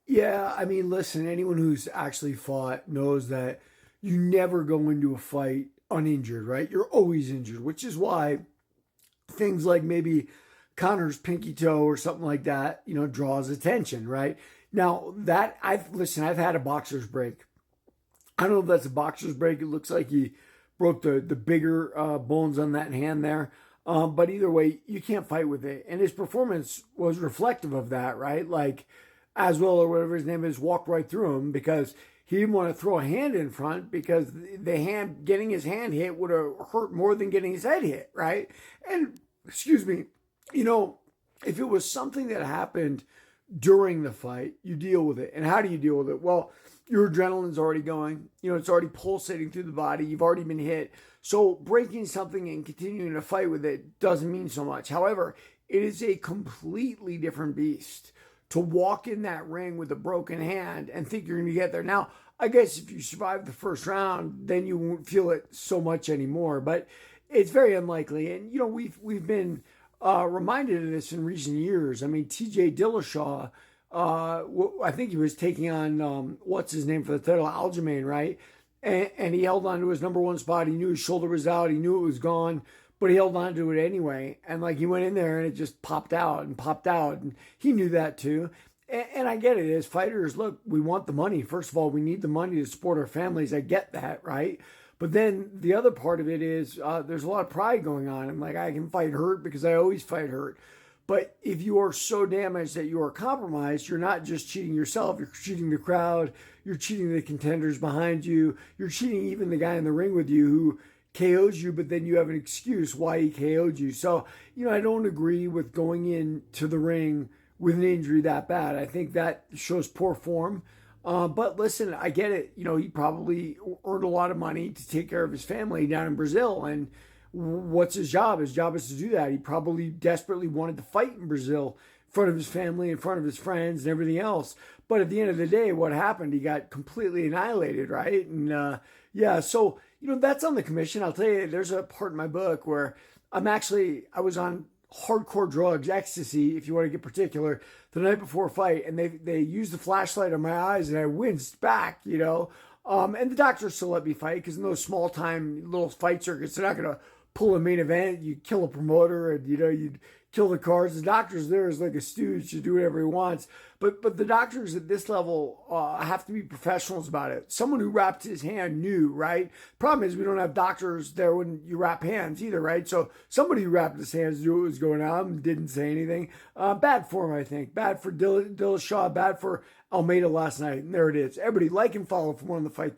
Yeah, I mean, listen, anyone who's actually fought knows that you never go into a fight uninjured, right? You're always injured, which is why things like maybe Connor's pinky toe or something like that, draws attention, right? Now that I've had a boxer's break. I don't know if that's a boxer's break. It looks like he broke the bigger bones on that hand there. But either way, you can't fight with it. And his performance was reflective of that, right? Like Aswell or whatever his name is walked right through him because he didn't want to throw a hand in front because the hand getting his hand hit would have hurt more than getting his head hit, right? And excuse me, you know, if it was something that happened during the fight, you deal with it. And how do you deal with it? Well, your adrenaline's already going. It's already pulsating through the body. You've already been hit. So breaking something and continuing to fight with it doesn't mean so much. However, it is a completely different beast to walk in that ring with a broken hand and think you're going to get there. Now, I guess if you survive the first round, then you won't feel it so much anymore. But it's very unlikely. And we've been reminded of this in recent years. I mean, T.J. Dillashaw, I think he was taking on what's his name for the title, Aljamain, right? And he held on to his number one spot. He knew his shoulder was out. He knew it was gone, but he held on to it anyway. And like he went in there and it just popped out and popped out, and he knew that too. And I get it. As fighters, look, we want the money. First of all, we need the money to support our families. I get that, right? But then the other part of it is there's a lot of pride going on. I'm like, I can fight hurt because I always fight hurt. But if you are so damaged that you are compromised, you're not just cheating yourself, you're cheating the crowd, you're cheating the contenders behind you, you're cheating even the guy in the ring with you who KO'd you, but then you have an excuse why he KO'd you. So, I don't agree with going into the ring with an injury that bad. I think that shows poor form. But listen, I get it. He probably earned a lot of money to take care of his family down in Brazil. And what's his job? His job is to do that. He probably desperately wanted to fight in Brazil in front of his family, in front of his friends, and everything else. But at the end of the day, what happened? He got completely annihilated, right? And yeah, so, that's on the commission. I'll tell you, there's a part in my book where I was on hardcore drugs, ecstasy, if you want to get particular, the night before a fight, and they used the flashlight on my eyes, and I winced back. And the doctors still let me fight because in those small time little fight circuits, they're not going to pull a main event. You kill a promoter, and you'd kill the cards. The doctor's there is like a stooge to do whatever he wants. But the doctors at this level have to be professionals about it. Someone who wrapped his hand knew, right? Problem is we don't have doctors there when you wrap hands either, right? So somebody who wrapped his hands knew what was going on and didn't say anything. Bad form, I think. Bad for Dillashaw, bad for Almeida last night. And there it is. Everybody like and follow for more on the fight.